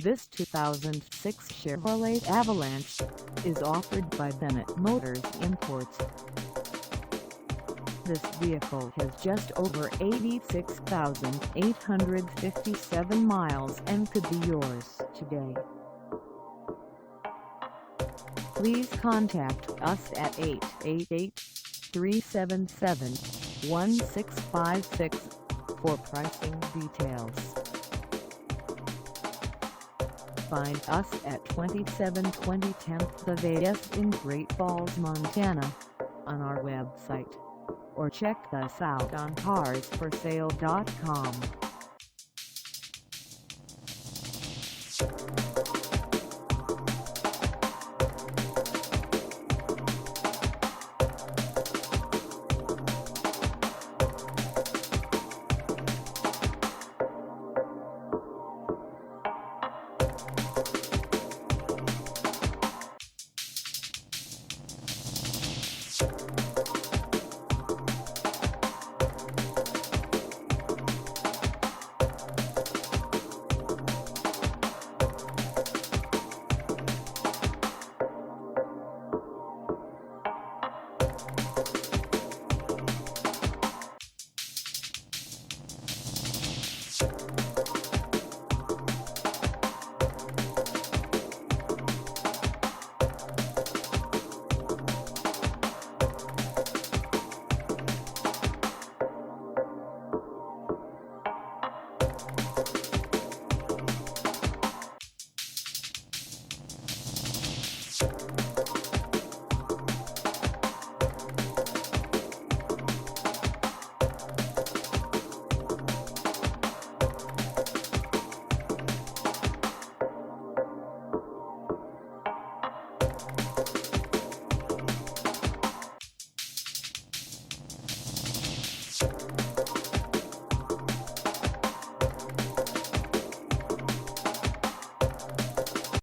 This 2006 Chevrolet Avalanche is offered by Bennett Motors Imports. This vehicle has just over 86,857 miles and could be yours today. Please contact us at 888-377-1656 for pricing details. Find us at 2720 10th Ave in Great Falls, Montana, on our website, or check us out on carsforsale.com.